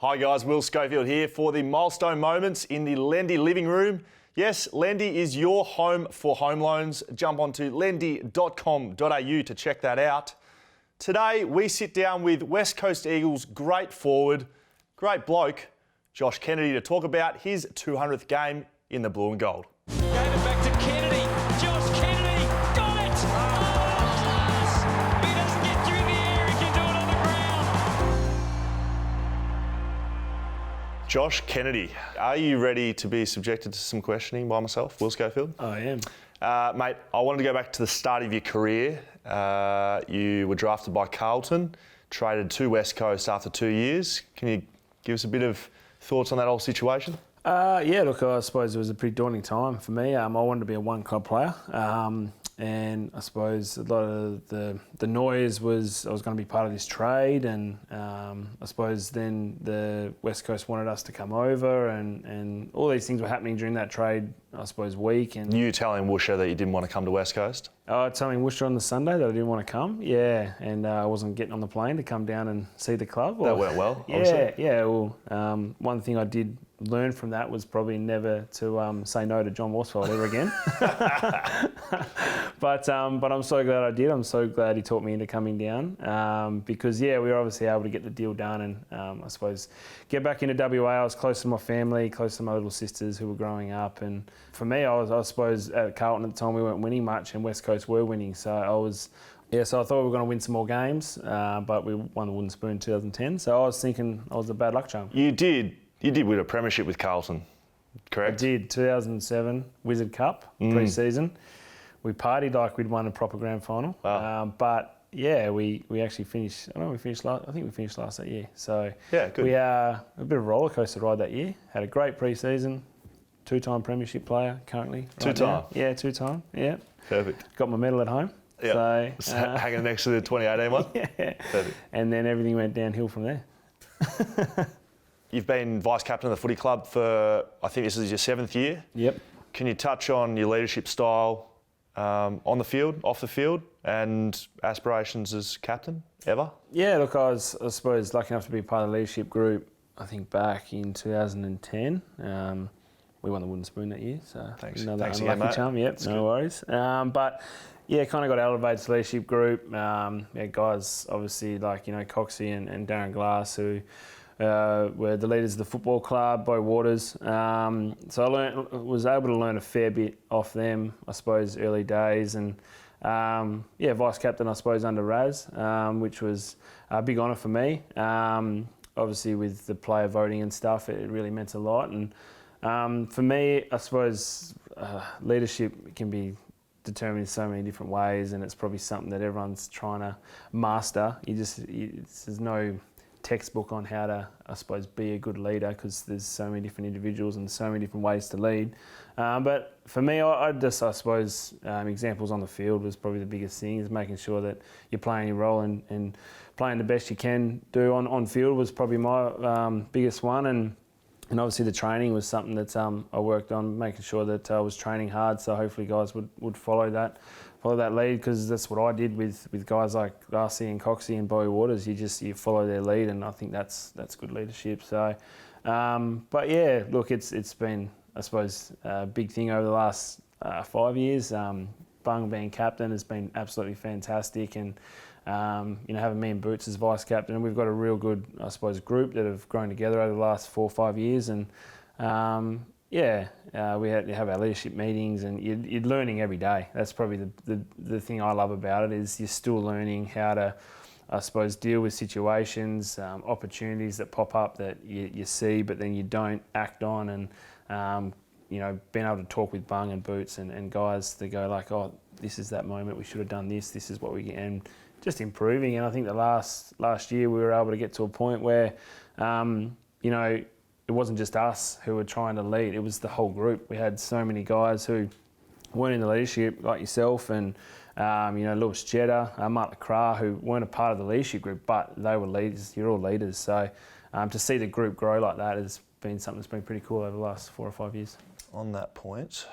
Hi guys, Will Schofield here for the Milestone Moments in the Lendi living room. Yes, Lendi is your home for home loans. Jump onto lendi.com.au to check that out. Today we sit down with West Coast Eagles great forward, great bloke, Josh Kennedy, to talk about his 200th game in the blue and gold. Gave it back to Kennedy. Josh Kennedy got it! Oh, he doesn't get through the air, he can do it on the ground. Josh Kennedy, are you ready to be subjected to some questioning by myself, Will Schofield? I am. Mate, I wanted to go back to the start of your career. You were drafted by Carlton, traded to West Coast after 2 years. Can you give us a bit of thoughts on that whole situation? Yeah, look, I suppose it was a pretty daunting time for me. I wanted to be a one-club player, and I suppose a lot of the noise was I was going to be part of this trade, and I suppose then the West Coast wanted us to come over, and all these things were happening during that trade, I suppose, week. And You telling Woosha that you didn't want to come to West Coast? telling Worcester on the Sunday that I didn't want to come, yeah, and I wasn't getting on the plane to come down and see the club. That went well, obviously. Yeah. Well, one thing I did learn from that was probably never to say no to John Worsfold ever again. But I'm so glad I did. I'm so glad he taught me into coming down because, yeah, we were obviously able to get the deal done and I suppose get back into WA. I was close to my family, close to my little sisters who were growing up. And for me, I suppose at Carlton at the time we weren't winning much and West Coast were winning. So so I thought we were going to win some more games, but we won the Wooden Spoon in 2010. So I was thinking I was a bad luck charm. You did win a premiership with Carlton, correct? I did, 2007 Wizard Cup pre-season. We partied like we'd won a proper grand final. Wow. But yeah, we actually finished. I think we finished last that year. So yeah, good. We a bit of a roller coaster ride that year. Had a great pre-season. 2-time premiership player currently. Two-time. Yeah, 2-time. Yeah. Perfect. Got my medal at home. Yeah. So hanging next to the 2018 one. Yeah. Perfect. And then everything went downhill from there. You've been vice captain of the footy club for, I think this is your 7th year. Yep. Can you touch on your leadership style on the field, off the field, and aspirations as captain ever? Yeah, look, I suppose, lucky enough to be part of the leadership group, I think back in 2010. We won the Wooden Spoon that year, so Thanks. another Thanks unlucky again, mate. charm. Yep, That's no good. worries. But yeah, kind of got elevated to the leadership group. Guys, obviously, like, Coxie and Darren Glass, who were the leaders of the football club, Bo Waters. So I was able to learn a fair bit off them, I suppose, early days. And vice captain, I suppose, under Raz, which was a big honour for me. Obviously, with the player voting and stuff, it really meant a lot. And for me, I suppose leadership can be determined in so many different ways, and it's probably something that everyone's trying to master. There's no textbook on how to, I suppose, be a good leader because there's so many different individuals and so many different ways to lead. But for me, I suppose examples on the field was probably the biggest thing, is making sure that you're playing your role and playing the best you can do on field was probably my biggest one. And obviously the training was something that I worked on, making sure that I was training hard, so hopefully guys would follow that lead, because that's what I did with guys like Darcy and Coxie and Bowie Waters. You follow their lead, and I think that's good leadership. So, but yeah, look, it's been, I suppose, a big thing over the last 5 years. Bung being captain has been absolutely fantastic, and having me and Boots as vice captain, we've got a real good, I suppose, group that have grown together over the last 4 or 5 years. And we have our leadership meetings, and you're learning every day. That's probably the thing I love about it, is you're still learning how to, I suppose, deal with situations, opportunities that pop up that you see but then you don't act on. And being able to talk with Bung and Boots and guys that go like, oh, this is that moment, we should have done this is what we get, and just improving. And I think the last year we were able to get to a point where it wasn't just us who were trying to lead, it was the whole group. We had so many guys who weren't in the leadership, like yourself and Lewis Jetta, Mark LeCras, who weren't a part of the leadership group, but they were leaders. You're all leaders. So to see the group grow like that has been something that's been pretty cool over the last 4 or 5 years. On that point,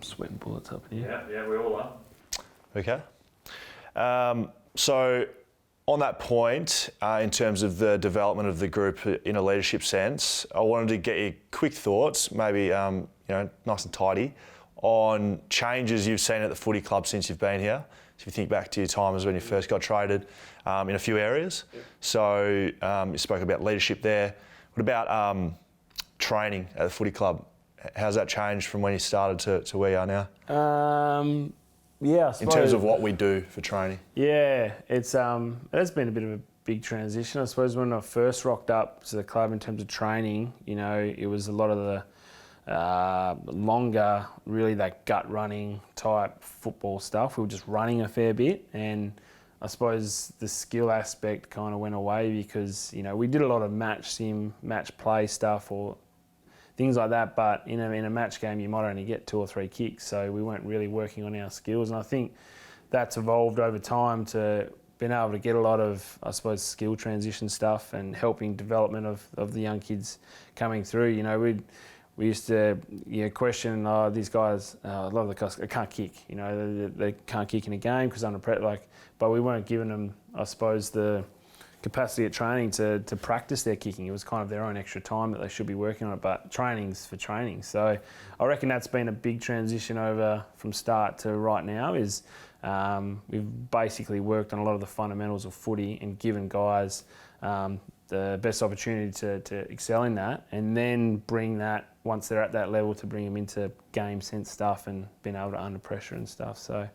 Sweating bullets up here. Yeah, we all are. okay. So on that point, in terms of the development of the group in a leadership sense, I wanted to get your quick thoughts, maybe nice and tidy, on changes you've seen at the footy club since you've been here. So if you think back to your time as when you first got traded in a few areas. Yep. So you spoke about leadership there. What about training at the footy club? How's that changed from when you started to where you are now? Yeah, I suppose, in terms of what we do for training. Yeah, it's been a bit of a big transition. I suppose when I first rocked up to the club in terms of training, it was a lot of the longer, really that gut running type football stuff. We were just running a fair bit, and I suppose the skill aspect kind of went away because we did a lot of match sim, match play stuff or things like that, but in a match game you might only get 2 or 3 kicks, so we weren't really working on our skills, and I think that's evolved over time to being able to get a lot of, I suppose, skill transition stuff and helping development of the young kids coming through. We used to question these guys, a lot of the guys can't kick, they can't kick in a game because under pressure, but we weren't giving them, I suppose, the capacity at training to practice their kicking. It was kind of their own extra time that they should be working on it, but training's for training. So I reckon that's been a big transition over from start to right now is we've basically worked on a lot of the fundamentals of footy and given guys the best opportunity to excel in that, and then bring that, once they're at that level, to bring them into game sense stuff and being able to under pressure and stuff. So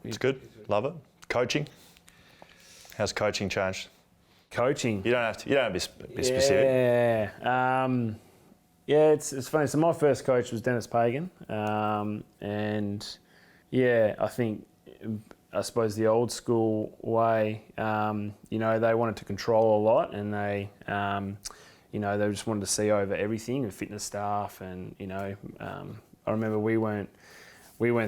it's good. Love it. Coaching. How's coaching changed? Coaching. You don't have to be specific. Yeah, it's funny. So my first coach was Dennis Pagan, and I suppose the old school way, they wanted to control a lot, and they just wanted to see over everything, and fitness staff, and I remember we weren't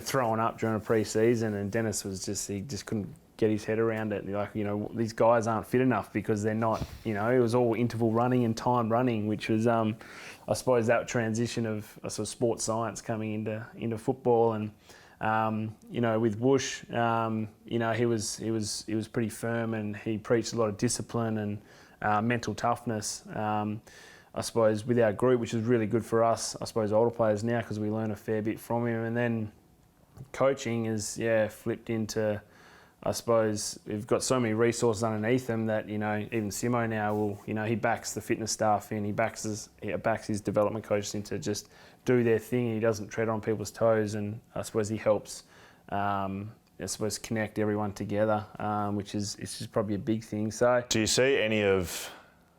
throwing up during a pre-season, and Dennis he just couldn't get his head around it. These guys aren't fit enough because they're not, it was all interval running and timed running, which was, I suppose, that transition of sports science coming into football. And, with Whoosh, he was pretty firm, and he preached a lot of discipline and mental toughness. I suppose with our group, which is really good for us, I suppose, older players now, because we learn a fair bit from him. And then coaching is, flipped into, I suppose, we've got so many resources underneath them that, even Simo now will, he backs the fitness staff in, he backs his development coaches in to just do their thing, and he doesn't tread on people's toes, and I suppose he helps, connect everyone together, which is probably a big thing. So, do you see any of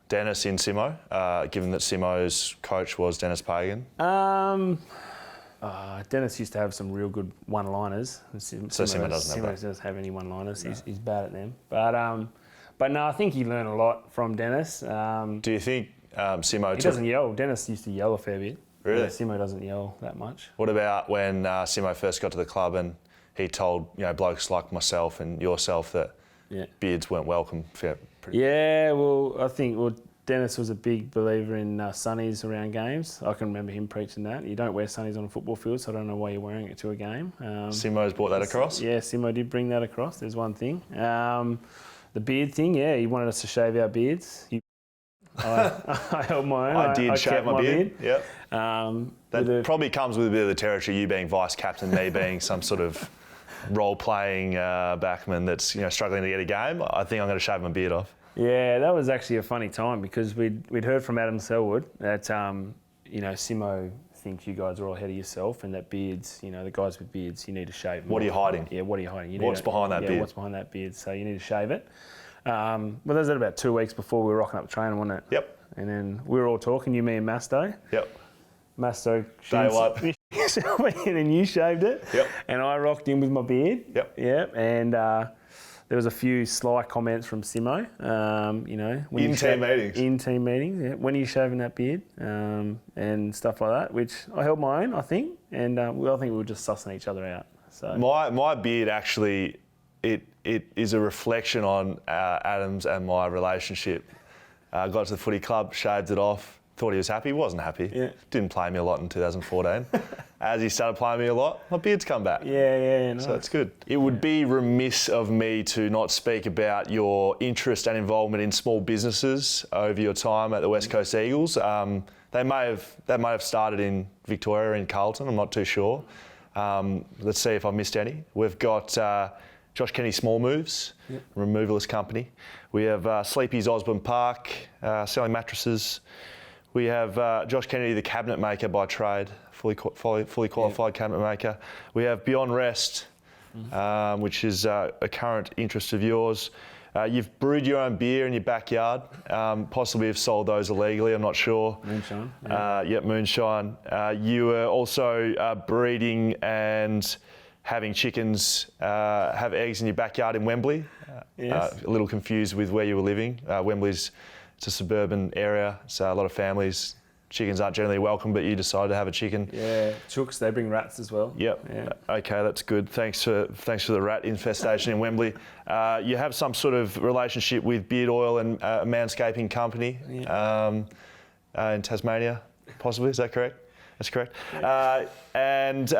Dennis in Simo, given that Simo's coach was Dennis Pagan? Dennis used to have some real good one-liners. Simo doesn't have any one-liners. No. He's bad at them. But no, I think he learned a lot from Dennis. Do you think Simo... He doesn't yell. Dennis used to yell a fair bit. Really? Yeah, Simo doesn't yell that much. What about when Simo first got to the club and he told blokes like myself and yourself that beards weren't welcome? I think Dennis was a big believer in sunnies around games. I can remember him preaching that. You don't wear sunnies on a football field, so I don't know why you're wearing it to a game. Simo's brought that across? Yeah, Simo did bring that across. There's one thing. The beard thing, he wanted us to shave our beards. I held my own. I did shave my beard. Yep. That probably comes with a bit of the territory, you being vice captain, me being some sort of role-playing backman that's struggling to get a game. I think I'm going to shave my beard off. Yeah, that was actually a funny time because we'd heard from Adam Selwood that Simo thinks you guys are all ahead of yourself, and that beards, the guys with beards, you need to shave them. What are you hiding? Yeah, what are you hiding? What's behind that beard? What's behind that beard? So you need to shave it. Well, that was about 2 weeks before we were rocking up training, wasn't it? Yep. And then we were all talking, you, me, and Masto. Yep. Masto Day one. and you shaved it. Yep. And I rocked in with my beard. Yep. Yep. And there was a few sly comments from Simo. In team meetings. Yeah. When are you shaving that beard? And stuff like that, which I held my own, I think. And I think we were just sussing each other out. So my beard actually, it is a reflection on Adam's and my relationship. Got to the footy club, shaved it off, thought he was happy. He wasn't happy. Yeah. Didn't play me a lot in 2014. As he started playing me a lot, my beard's come back. Yeah, nice. So it's good. It would be remiss of me to not speak about your interest and involvement in small businesses over your time at the West Coast Eagles. They may have started in Victoria, in Carlton. I'm not too sure. Let's see if I missed any. We've got Josh Kennedy Small Moves, removalist company. We have Sleepy's Osborne Park, selling mattresses. We have Josh Kennedy, the cabinet maker by trade, fully qualified cabinet maker. We have Beyond Rest, which is a current interest of yours. You've brewed your own beer in your backyard. Possibly have sold those illegally, I'm not sure. Moonshine. Moonshine. You were also breeding and having chickens have eggs in your backyard in Wembley. Yes. A little confused with where you were living. It's a suburban area, so a lot of families, chickens aren't generally welcome, but you decided to have a chicken. Yeah, chooks, they bring rats as well. Yep. Yeah. Okay, that's good. Thanks for the rat infestation in Wembley. You have some sort of relationship with Beard Oil and a manscaping company in Tasmania, possibly. Is that correct? That's correct. And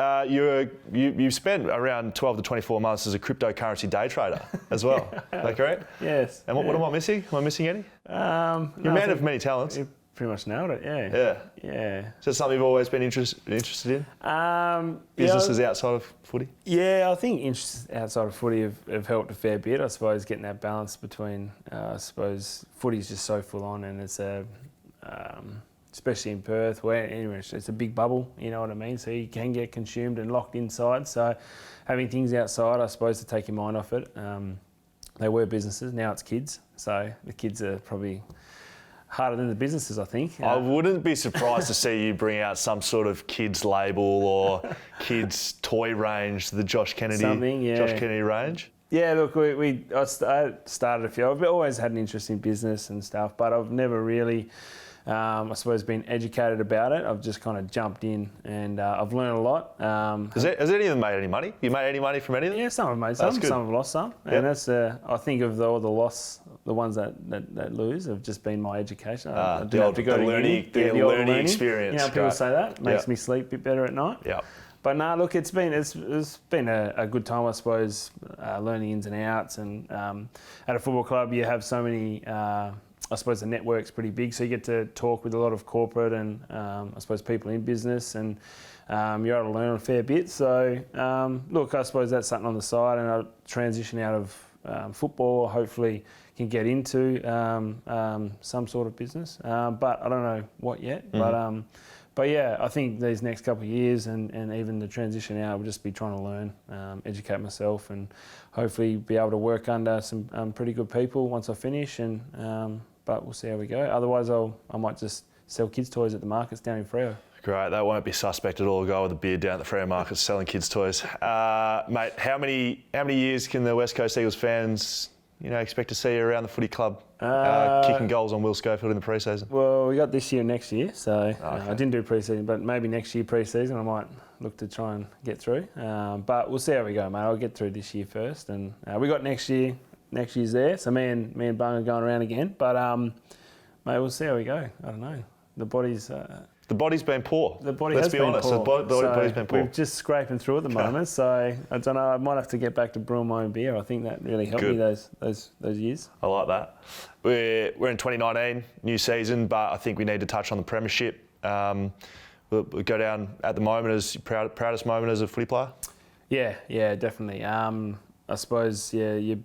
you've spent around 12 to 24 months as a cryptocurrency day trader as well. Is that correct? Yes. And what am I missing? Am I missing any? You're a man of many talents. You pretty much nailed it, yeah. Yeah. Yeah. Is that something you've always been interested in? Businesses outside of footy? Yeah, I think interests outside of footy have helped a fair bit. I suppose getting that balance between, footy's just so full on, and it's especially in Perth, where anyway, it's a big bubble, you know what I mean? So you can get consumed and locked inside. So having things outside, I suppose, to take your mind off it. They were businesses, now it's kids. So the kids are probably harder than the businesses, I think. I wouldn't be surprised to see you bring out some sort of kids label or kids toy range, the Josh Kennedy range. Yeah, look, I started a few. I've always had an interest in business and stuff, but I've never really, I suppose, been educated about it. I've just kind of jumped in, and I've learned a lot. Has any of them made any money? You made any money from any of them? Yeah, some have made some. Some have lost some, and that's I think of all the loss, the ones that lose have just been my education. I didn't have to go to uni. The learning experience. You know, people say that makes me sleep a bit better at night. Yeah. But no, look, it's been a good time, I suppose, learning ins and outs. And at a football club, you have so many. I suppose the network's pretty big, so you get to talk with a lot of corporate and I suppose people in business, and you're able to learn a fair bit. So look, I suppose that's something on the side, and I'll transition out of football. Hopefully, can get into some sort of business, but I don't know what yet. Mm-hmm. But yeah, I think these next couple of years and even the transition out, will just be trying to learn, educate myself, and hopefully be able to work under some pretty good people once I finish. But we'll see how we go. Otherwise, I might just sell kids' toys at the markets down in Freo. Great, that won't be suspect at all. Go with a beard down at the Freo markets selling kids' toys. Mate, how many years can the West Coast Eagles fans expect to see you around the footy club kicking goals on Will Schofield in the pre-season? Well, we got this year and next year, so I didn't do pre-season, but maybe next year pre-season I might look to try and get through. But we'll see how we go, mate. I'll get through this year first, and we got next year. Next year's there, so me and Bung are going around again. But mate, we'll see how we go. I don't know. The body's been poor. The body Let's has be been honest. poor. The body's been poor. We're just scraping through at the moment, so I don't know. I might have to get back to brewing my own beer. I think that really helped me those years. I like that. We're in 2019, new season, but I think we need to touch on the premiership. We'll go down at the moment as proudest moment as a footy player. Yeah, definitely. I suppose you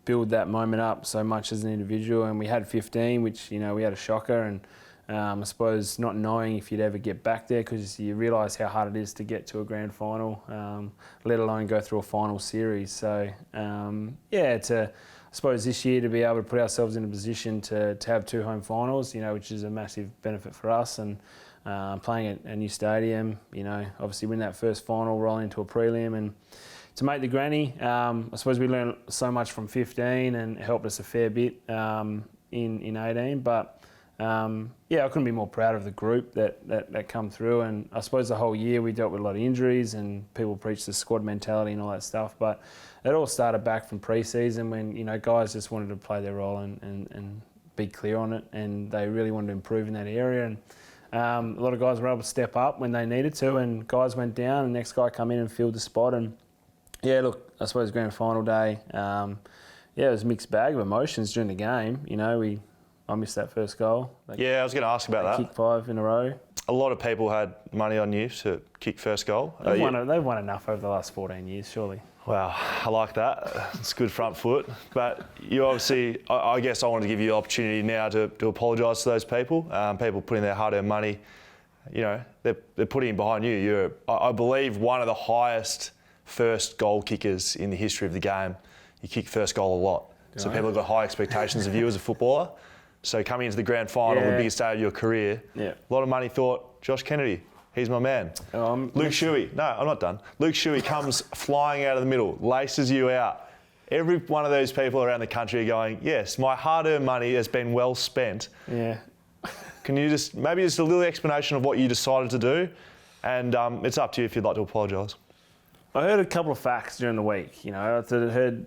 build that moment up so much as an individual, and we had 15, which we had a shocker, and I suppose not knowing if you'd ever get back there, because you realise how hard it is to get to a grand final, let alone go through a final series. So I suppose this year to be able to put ourselves in a position to have 2 home finals, which is a massive benefit for us, and playing at a new stadium, obviously win that first final, roll into a prelim, and to make the granny. I suppose we learned so much from 15 and it helped us a fair bit in 18. But I couldn't be more proud of the group that come through. And I suppose the whole year we dealt with a lot of injuries and people preached the squad mentality and all that stuff. But it all started back from pre-season when guys just wanted to play their role and be clear on it, and they really wanted to improve in that area. And a lot of guys were able to step up when they needed to, and guys went down, and the next guy come in and filled the spot. And yeah, look, I suppose grand final day, it was a mixed bag of emotions during the game. You know, I missed that first goal. Yeah, I was going to ask about that. Kicked 5 in a row. A lot of people had money on you to kick first goal. They've won enough over the last 14 years, surely. Wow, I like that. It's good front foot. But you obviously, I guess I wanted to give you the opportunity now to apologise to those people. People putting their hard-earned money, you know, they're putting it behind you. You're, I believe, one of the highest first goal kickers in the history of the game. You kick first goal a lot. So people have got high expectations of you as a footballer. So coming into the grand final, the biggest day of your career, a lot of money thought, Josh Kennedy, he's my man. Luke Shuey, no, I'm not done. Luke Shuey comes flying out of the middle, laces you out. Every one of those people around the country are going, yes, my hard-earned money has been well spent. Yeah. Can you maybe just a little explanation of what you decided to do? And it's up to you if you'd like to apologise. I heard a couple of facts during the week. You know, I heard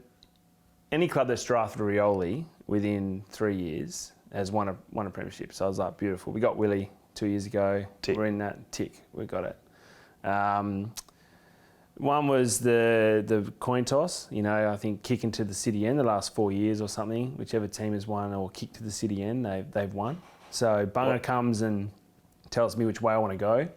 any club that's drafted a Rioli within 3 years has won a premiership. So I was like, beautiful. We got Willie 2 years ago. Tick. We're in that tick. We got it. One was the coin toss. You know, I think kicking to the city end the last 4 years or something. Whichever team has won or kicked to the city end, they've won. So Bunga comes and tells me which way I want to go.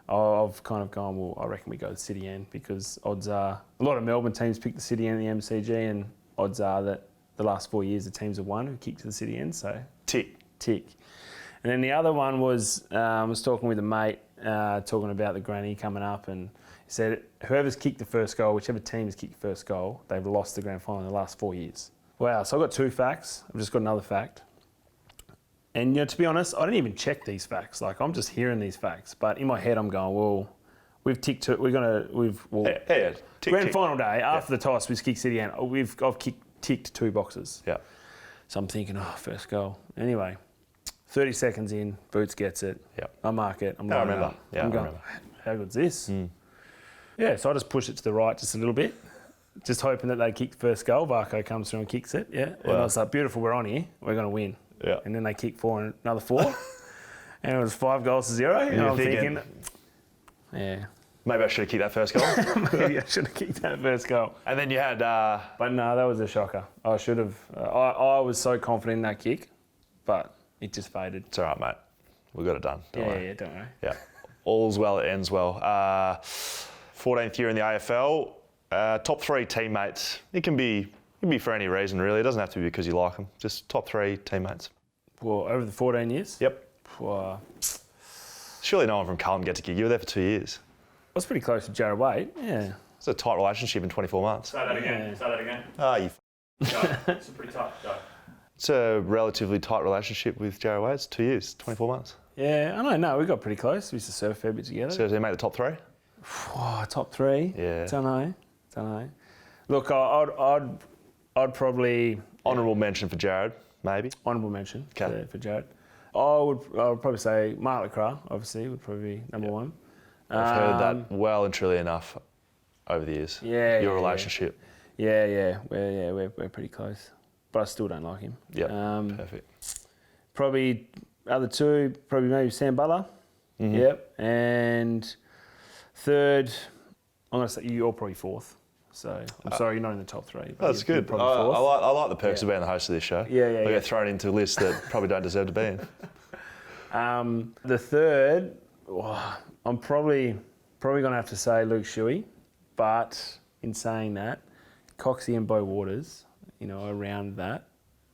I've kind of gone, well, I reckon we go to the city end because odds are a lot of Melbourne teams pick the city end in the MCG, and odds are that the last 4 years the teams have won who kicked to the city end. So tick. And then the other one was I was talking with a mate, talking about the granny coming up, and he said whoever's kicked the first goal, whichever team has kicked the first goal, they've lost the grand final in the last 4 years. Wow, so I've got 2 facts. I've just got another fact. And you know, to be honest, I didn't even check these facts. Like, I'm just hearing these facts, but in my head I'm going, well, we've ticked to, grand final day after the toss we kicked city end. I've ticked 2 boxes. Yeah. So I'm thinking, first goal. Anyway, 30 seconds in, Boots gets it. Yeah. I mark it. I'm I lining remember. up. Yeah, I'm going, remember. how good's this? Yeah, so I just push it to the right just a little bit, just hoping that they kick the first goal. Varco comes through and kicks it. Yeah. And I was like, beautiful, we're on here. We're going to win. Yeah. And then they kick 4 and another 4. And it was 5-0. And I'm thinking, yeah. Maybe I should have kicked that first goal. Maybe I should have kicked that first goal. And then you had... But no, that was a shocker. I should have... I was so confident in that kick, but it just faded. It's all right, mate. We got it done. Don't worry. Yeah, don't worry. Yeah. All's well, it ends well. 14th year in the AFL. Top 3 teammates. It can be for any reason, really. It doesn't have to be because you like them. Just top 3 teammates. Well, over the 14 years? Yep. Well, Surely no one from Carlton gets a gig. You were there for 2 years. I was pretty close to Jared Wade. Yeah. It's a tight relationship in 24 months. Say that again. Say that again. Ah, you It's a pretty tough go. It's a relatively tight relationship with Jared Wade. It's 2 years, 24 months. Yeah, I know. No, we got pretty close. We used to surf a fair bit together. So does he make the top 3? Oh, top 3? Yeah. Don't know. Look, I'd probably... Honourable mention for Jared, maybe. Honourable mention Okay. for Jared. I would probably say Mark Lecras, obviously, would probably be number 1. I've heard that well and truly enough over the years. Yeah. Your relationship. Yeah. We're pretty close. But I still don't like him. Yep. Perfect. Probably other 2, probably maybe Sam Butler. Mm-hmm. Yep. And 3rd, I'm going to say you're probably 4th. So I'm sorry, you're not in the top 3. But That's good. Probably 4th. I like the perks of being the host of this show. Yeah. I get thrown into a list that probably don't deserve to be in. The 3rd, I'm probably going to have to say Luke Shuey. But in saying that, Coxie and Beau Waters, you know, around that.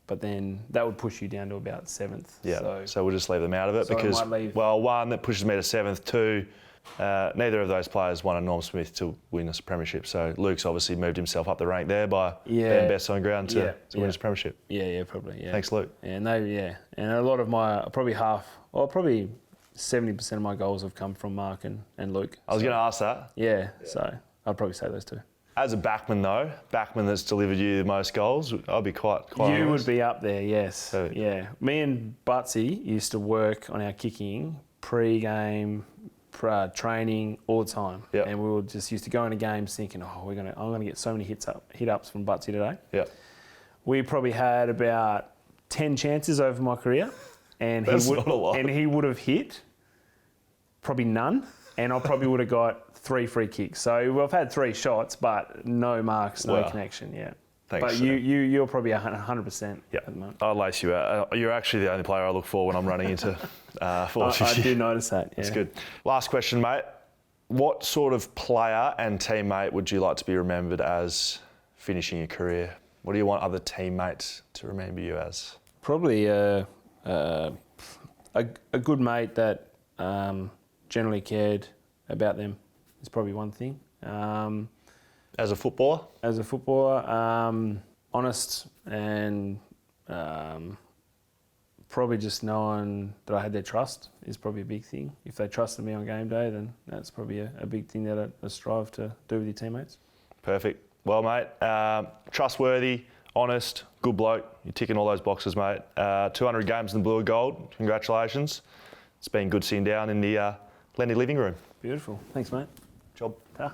But then that would push you down to about 7th. Yeah. So we'll just leave them out of it So I because, might leave- well, 1, that pushes me to 7th. 2, neither of those players wanted Norm Smith to win us a premiership. So Luke's obviously moved himself up the rank there by being best on ground to win us a premiership. Yeah, probably. Yeah. Thanks, Luke. And and a lot of my, probably 70% of my goals have come from Mark and Luke. I was going to ask that. Yeah, so I'd probably say those 2. As a backman, though, backman that's delivered you the most goals, I'd be quite You honest. would be up there, yes. Perfect. Yeah. Me and Butsy used to work on our kicking pre-game, training all the time. Yep. And we were just used to go into games thinking, I'm going to get so many hit ups from Butsy today. Yeah. We probably had about 10 chances over my career, and That's not a lot. he would have hit probably none, and I probably would have got 3 free kicks. So I've had 3 shots, but no marks, no Wow. connection. Yeah. Thanks, But sir. you're probably 100% Yeah, at the moment. I'll lace you out. You're actually the only player I look for when I'm running into forwards. I do notice that. Yeah. That's good. Last question, mate. What sort of player and teammate would you like to be remembered as finishing your career? What do you want other teammates to remember you as? Probably a good mate that generally cared about them is probably one thing. As a footballer? As a footballer, honest and probably just knowing that I had their trust is probably a big thing. If they trusted me on game day, then that's probably a big thing that I strive to do with your teammates. Perfect. Well, mate, trustworthy, honest, good bloke. You're ticking all those boxes, mate. 200 games in the blue and gold. Congratulations. It's been good sitting down in the Lendi living room. Beautiful. Thanks, mate. Job. Ta.